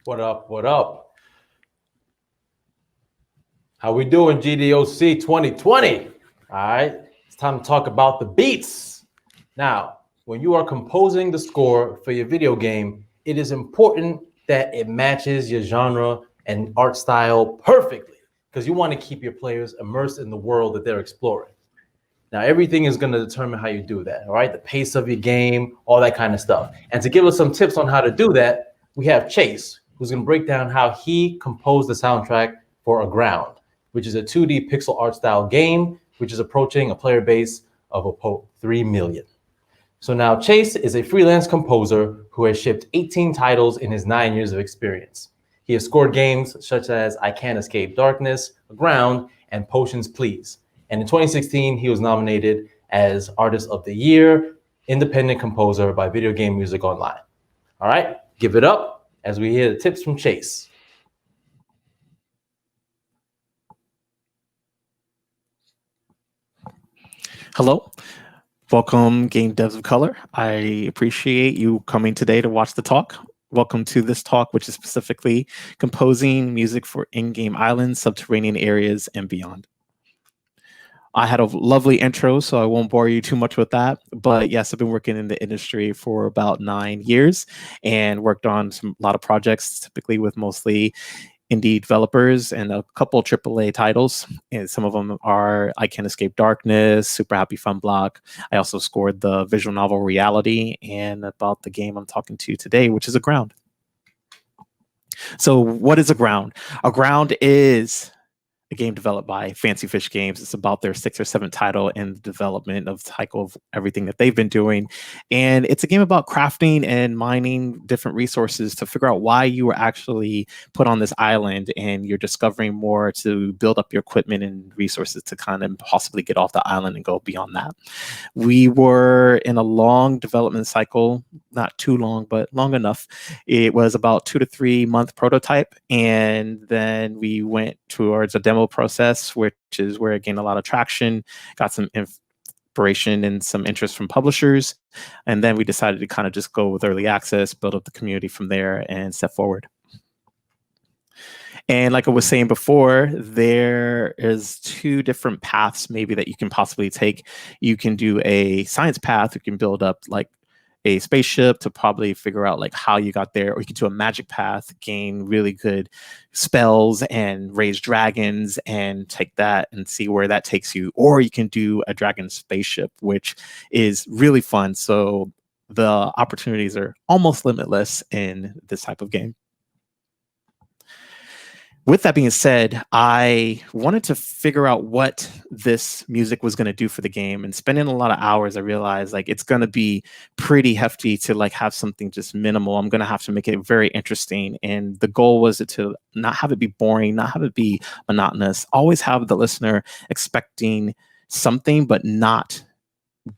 What up? What up? How we doing, GDOC 2020? All right, it's time to talk about the beats. Now, when you are composing the score for your video game, it is important that it matches your genre and art style perfectly because you want to keep your players immersed in the world that they're exploring. Now, everything is going to determine how you do that, all right? The pace of your game, all that kind of stuff. And to give us some tips on how to do that, we have Chase, who's going to break down how he composed the soundtrack for Aground, which is a 2D pixel art style game, which is approaching a player base of about 3 million. So now Chase is a freelance composer who has shipped 18 titles in his 9 years of experience. He has scored games such as I Can't Escape Darkness, Aground, and Potions Please. And in 2016, he was nominated as Artist of the Year, Independent Composer by Video Game Music Online. All right, give it up as we hear the tips from Chase. Hello, welcome Game Devs of Color. I appreciate you coming today to watch the talk. Welcome to this talk, which is specifically composing music for in-game islands, subterranean areas, and beyond. I had a lovely intro, so I won't bore you too much with that. But yes, I've been working in the industry for about 9 years and worked on a lot of projects, typically with mostly indie developers and a couple AAA titles. And some of them are I Can't Escape Darkness, Super Happy Fun Block. I also scored the visual novel Reality and about the game I'm talking to today, which is Aground. So what is Aground? Aground is a game developed by Fancy Fish Games. It's about their 6th or 7th title in the development of cycle of everything that they've been doing. And it's a game about crafting and mining different resources to figure out why you were actually put on this island, and you're discovering more to build up your equipment and resources to kind of possibly get off the island and go beyond that. We were in a long development cycle, not too long, but long enough. It was about 2 to 3 month prototype. And then we went towards a demo process, which is where it gained a lot of traction, got some inspiration and some interest from publishers. And then we decided to kind of just go with early access, build up the community from there, and step forward. And like I was saying before, there is 2 different paths maybe that you can possibly take. You can do a science path. You can build up like a spaceship to probably figure out like how you got there, or you can do a magic path, gain really good spells and raise dragons and take that and see where that takes you. Or you can do a dragon spaceship, which is really fun. So the opportunities are almost limitless in this type of game. With that being said, I wanted to figure out what this music was going to do for the game, and spending a lot of hours, I realized like it's going to be pretty hefty to like have something just minimal. I'm going to have to make it very interesting. And the goal was to not have it be boring, not have it be monotonous, always have the listener expecting something, but not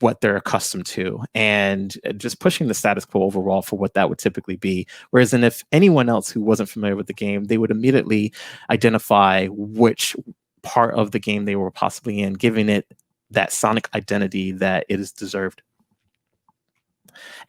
what they're accustomed to, and just pushing the status quo overall for what that would typically be. Whereas if anyone else who wasn't familiar with the game, they would immediately identify which part of the game they were possibly in, giving it that sonic identity that it is deserved.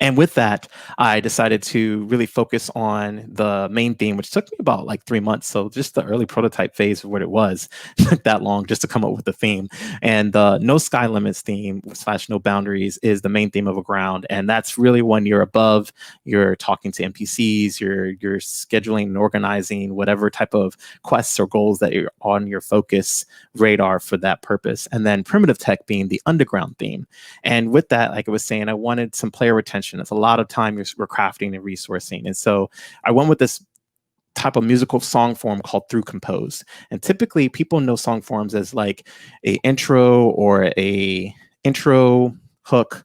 And with that, I decided to really focus on the main theme, which took me about like 3 months. So just the early prototype phase of what it was took that long just to come up with the theme. And the No Sky Limits theme / No Boundaries is the main theme of Aground. And that's really when you're above, you're talking to NPCs, you're scheduling and organizing whatever type of quests or goals that are on your focus radar for that purpose. And then Primitive Tech being the underground theme. And with that, like I was saying, I wanted some player retention. It's a lot of time we're crafting and resourcing. And so I went with this type of musical song form called through compose. And typically people know song forms as like a intro or a intro hook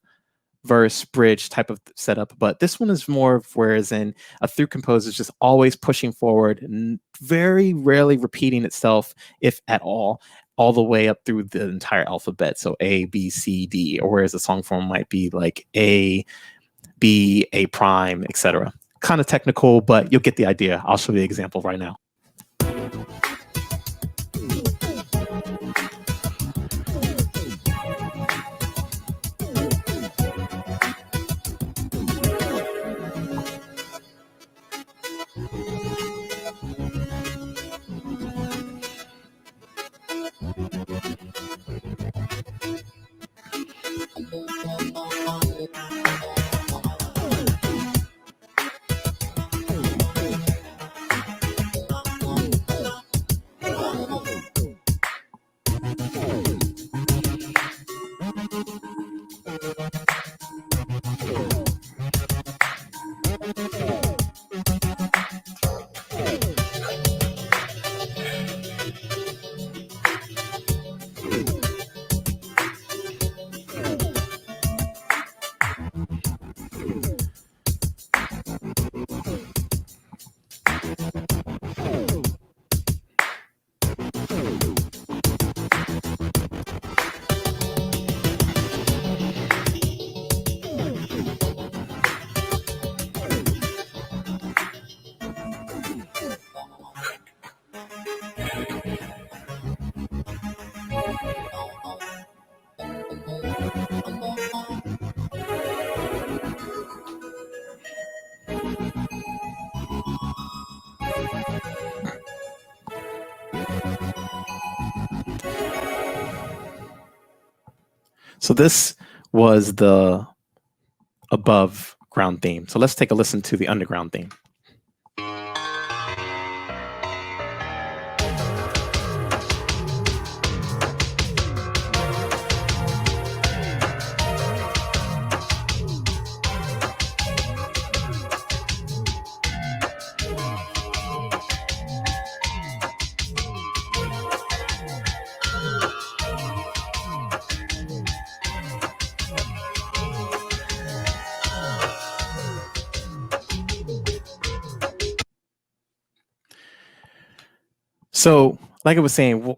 verse bridge type of setup, but this one is more of whereas in a through compose is just always pushing forward, very rarely repeating itself, if at all the way up through the entire alphabet. So A, B, C, D, or whereas a song form might be like A, B, A prime, etc. Kind of technical, but you'll get the idea. I'll show you the example right now. So this was the above ground theme. So let's take a listen to the underground theme. So, like I was saying,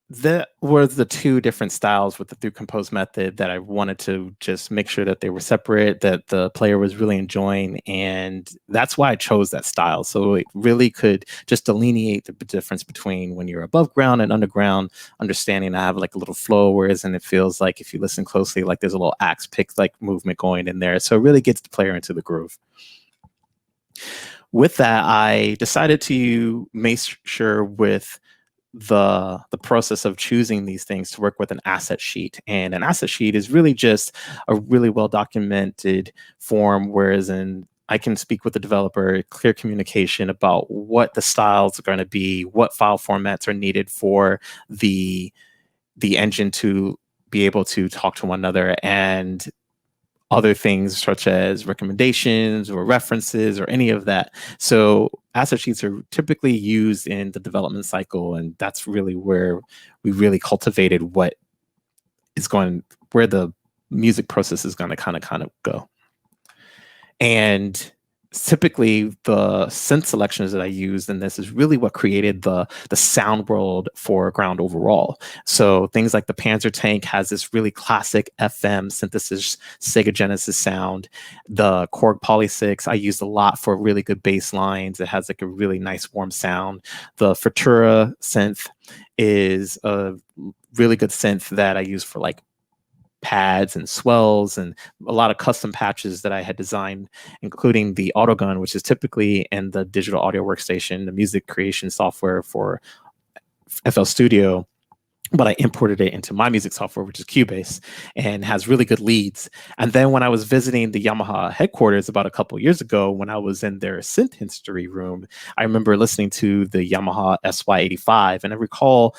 that were the two different styles with the through compose method that I wanted to just make sure that they were separate, that the player was really enjoying. And that's why I chose that style. So it really could just delineate the difference between when you're above ground and underground, understanding I have like a little flow, whereas and it feels like if you listen closely, like there's a little axe pick like movement going in there. So it really gets the player into the groove. With that, I decided to make sure with the process of choosing these things to work with an asset sheet. And an asset sheet is really just a really well documented form, whereas I can speak with the developer, clear communication about what the styles are going to be, what file formats are needed for the engine to be able to talk to one another, and other things such as recommendations or references or any of that. So asset sheets are typically used in the development cycle, and that's really where we really cultivated where the music process is going to kind of go. And typically the synth selections that I used in this is really what created the sound world for Aground overall. So things like the Panzer Tank has this really classic FM synthesis Sega Genesis sound. The Korg Poly 6 I used a lot for really good bass lines. It has like a really nice warm sound. The Futura synth is a really good synth that I use for like pads and swells and a lot of custom patches that I had designed, including the Autogun, which is typically in the digital audio workstation, the music creation software for FL Studio. But I imported it into my music software, which is Cubase, and has really good leads. And then when I was visiting the Yamaha headquarters about a couple of years ago, when I was in their synth history room, I remember listening to the Yamaha SY85, and I recall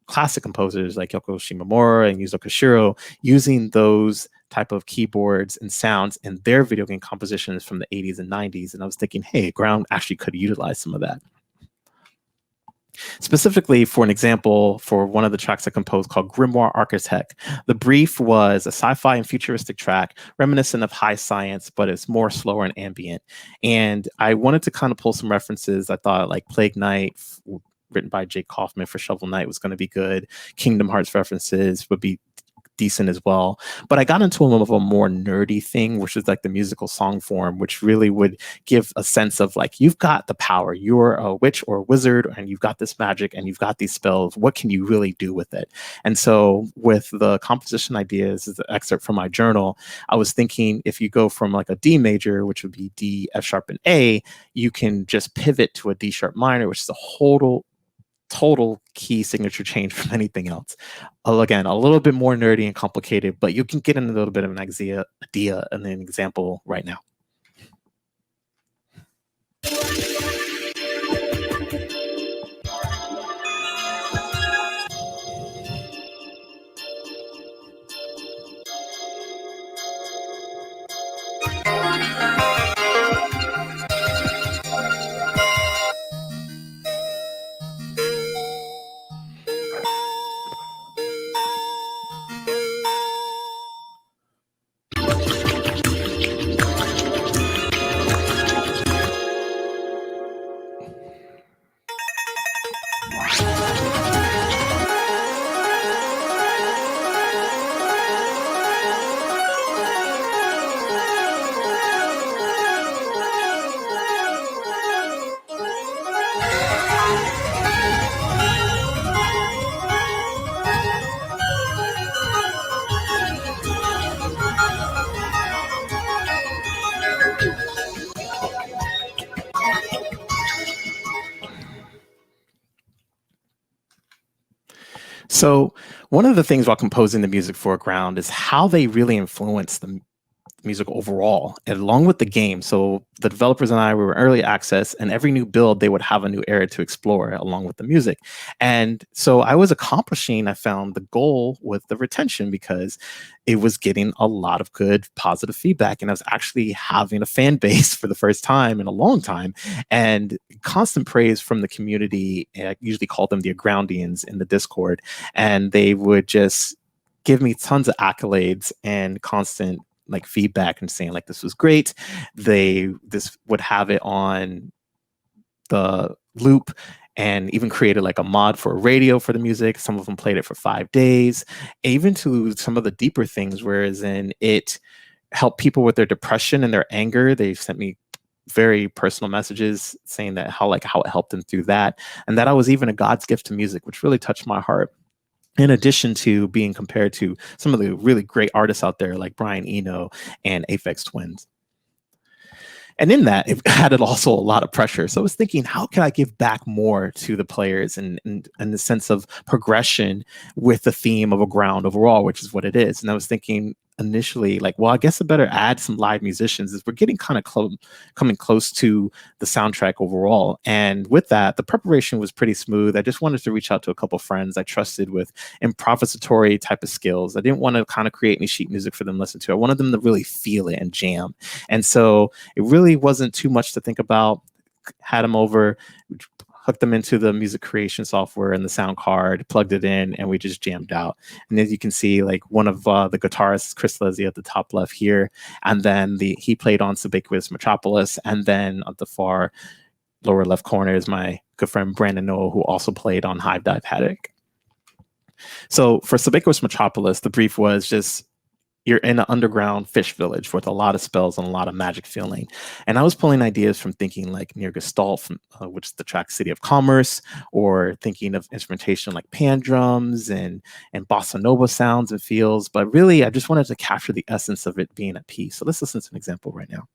classic composers like Yoko Shimomura and Yuzo Koshiro using those type of keyboards and sounds in their video game compositions from the 80s and 90s. And I was thinking, hey, Aground actually could utilize some of that. Specifically, for an example, for one of the tracks I composed called Grimoire Architect, the brief was a sci-fi and futuristic track reminiscent of high science, but it's more slower and ambient. And I wanted to kind of pull some references. I thought like Plague Knight, written by Jake Kaufman for Shovel Knight, was going to be good. Kingdom Hearts references would be decent as well. But I got into a little of a more nerdy thing, which is like the musical song form, which really would give a sense of like, you've got the power, you're a witch or a wizard, and you've got this magic and you've got these spells. What can you really do with it? And so with the composition ideas, is the excerpt from my journal, I was thinking if you go from like a D major, which would be D, F sharp, and A, you can just pivot to a D sharp minor, which is a total key signature change from anything else. Again, a little bit more nerdy and complicated, but you can get in a little bit of an idea and an example right now. So one of the things while composing the music for Aground is how they really influence the music overall, and along with the game. So the developers and I, we were early access, and every new build, they would have a new area to explore along with the music. And so I was accomplishing, I found, the goal with the retention, because it was getting a lot of good positive feedback. And I was actually having a fan base for the first time in a long time, and constant praise from the community. And I usually call them the Agroundians in the Discord. And they would just give me tons of accolades and constant like feedback and saying like this was great. This would have it on the loop, and even created like a mod for a radio for the music. Some of them played it for 5 days, even to some of the deeper things, whereas in it helped people with their depression and their anger. They sent me very personal messages saying that how it helped them through that, and that I was even a God's gift to music, which really touched my heart. In addition to being compared to some of the really great artists out there like Brian Eno and Aphex Twins. And in that, it added also a lot of pressure. So I was thinking, how can I give back more to the players and the sense of progression with the theme of Aground overall, which is what it is. And I was thinking initially, like, well, I guess I better add some live musicians, as we're getting kind of coming close to the soundtrack overall. And with that, the preparation was pretty smooth. I just wanted to reach out to a couple friends I trusted with improvisatory type of skills. I didn't want to kind of create any sheet music for them to listen to. I wanted them to really feel it and jam. And so it really wasn't too much to think about. Had them over, hooked them into the music creation software and the sound card, plugged it in, and we just jammed out. And as you can see, like one of the guitarists, Chris Leslie at the top left here, and then he played on Subiquitous Metropolis, and then at the far lower left corner is my good friend Brandon Noel, who also played on Hive Dive Haddock. So for Subiquitous Metropolis, the brief was just, you're in an underground fish village with a lot of spells and a lot of magic feeling. And I was pulling ideas from thinking like near Gestalt, from, which is the track City of Commerce, or thinking of instrumentation like pan drums and bossa nova sounds and feels. But really, I just wanted to capture the essence of it being at peace. So let's listen to an example right now.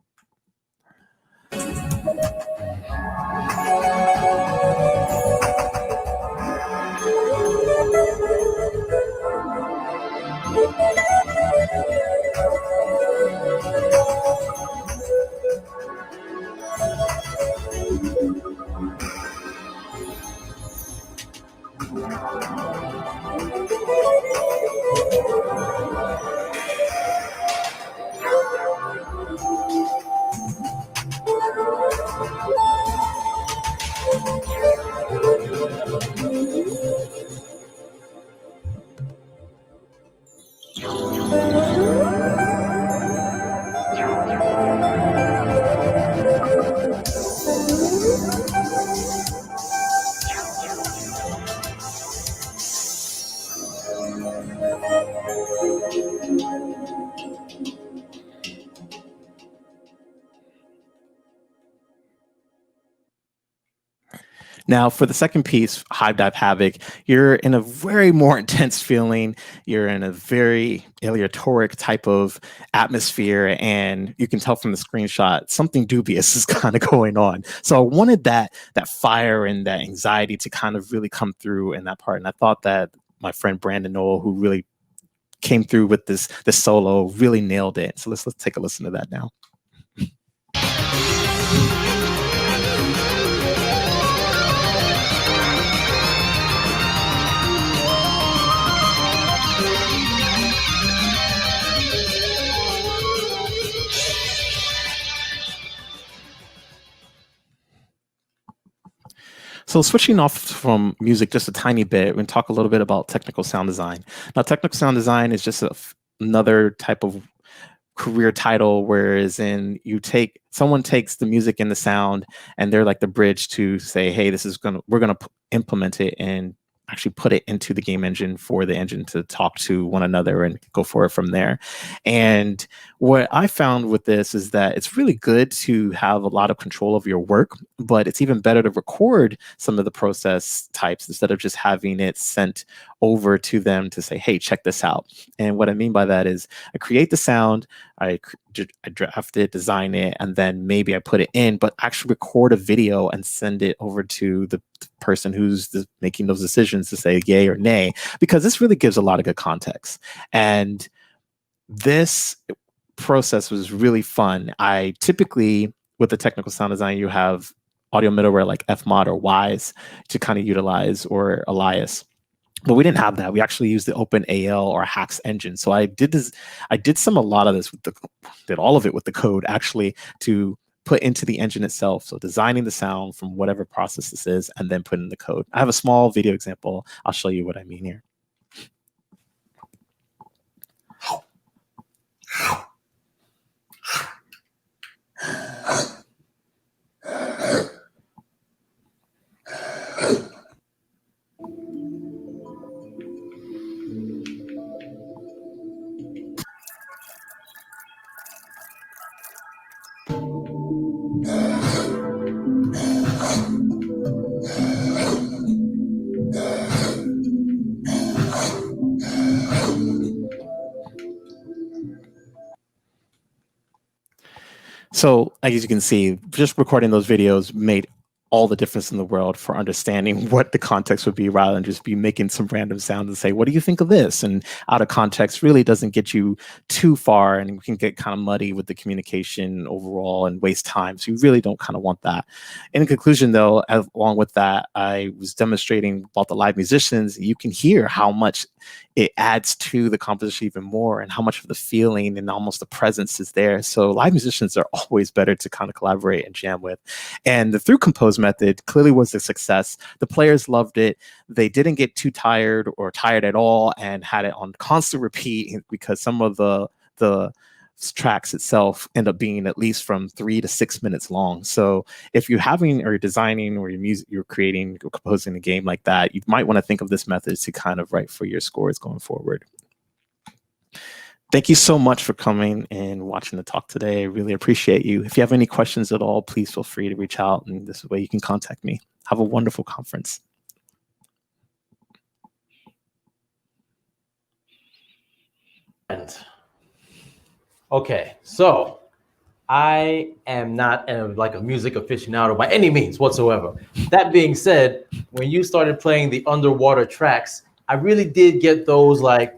Now, for the second piece, Hive Dive Havoc, you're in a very more intense feeling. You're in a very aleatoric type of atmosphere, and you can tell from the screenshot something dubious is kind of going on. So I wanted that fire and that anxiety to kind of really come through in that part. And I thought that my friend Brandon Noel, who really came through with this solo, really nailed it. So let's take a listen to that now. So switching off from music just a tiny bit, we're going to talk a little bit about technical sound design. Now, technical sound design is just another type of career title, whereas someone takes the music and the sound, and they're like the bridge to say, hey, we're gonna implement it and actually put it into the game engine for the engine to talk to one another and go forward from there. And what I found with this is that it's really good to have a lot of control of your work, but it's even better to record some of the process types instead of just having it sent over to them to say, hey, check this out. And what I mean by that is I create the sound, I draft it, design it, and then maybe I put it in, but actually record a video and send it over to the person who's making those decisions to say yay or nay, because this really gives a lot of good context. And this process was really fun. I typically, with the technical sound design, you have audio middleware like Fmod or Wise to kind of utilize, or Elias. But we didn't have that. We actually used the OpenAL or Hacks engine. So I did a lot of this did all of it with the code actually to put into the engine itself. So designing the sound from whatever process this is, and then put in the code. I have a small video example. I'll show you what I mean here. So as you can see, just recording those videos made all the difference in the world for understanding what the context would be, rather than just be making some random sounds and say, what do you think of this? And out of context really doesn't get you too far, and we can get kind of muddy with the communication overall and waste time. So you really don't kind of want that. In conclusion though, along with that, I was demonstrating about the live musicians. You can hear how much it adds to the composition even more, and how much of the feeling and almost the presence is there. So live musicians are always better to kind of collaborate and jam with. And the through compose method clearly was a success. The players loved it. They didn't get too tired or tired at all, and had it on constant repeat, because some of the tracks itself end up being at least from 3 to 6 minutes long. So if you're having, or you're designing, or you're creating or composing a game like that, you might want to think of this method to kind of write for your scores going forward. Thank you so much for coming and watching the talk today. I really appreciate you. If you have any questions at all, please feel free to reach out, and this way you can contact me. Have a wonderful conference. Okay, so I am not like a music aficionado by any means whatsoever. That being said, when you started playing the underwater tracks, I really did get those like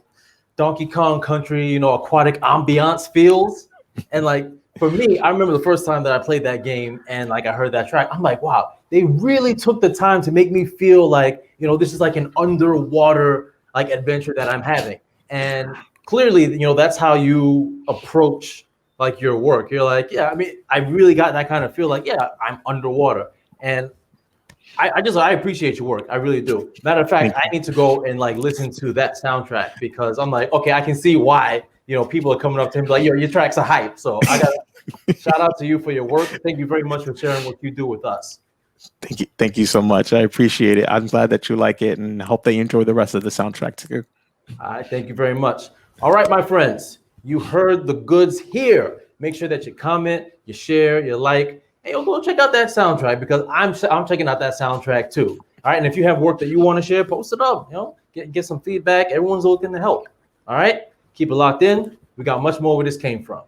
Donkey Kong Country, aquatic ambiance feels. And like, for me, I remember the first time that I played that game and like I heard that track, I'm like, wow, they really took the time to make me feel like, this is like an underwater like adventure that I'm having. And clearly, that's how you approach like your work. You're like, yeah, I mean, I really got that kind of feel like, yeah, I'm underwater. And I appreciate your work. I really do. Matter of fact, I need to go and like listen to that soundtrack, because I'm like, okay, I can see why, people are coming up to him like, yo, your tracks are hype. So I got shout out to you for your work. Thank you very much for sharing what you do with us. Thank you so much. I appreciate it. I'm glad that you like it, and hope that you enjoy the rest of the soundtrack too. All right, thank you very much. All right, my friends, you heard the goods here. Make sure that you comment, you share, you like, and you'll go check out that soundtrack, because I'm checking out that soundtrack too. All right, and if you have work that you want to share, post it up. Get some feedback. Everyone's looking to help. All right, keep it locked in. We got much more where this came from.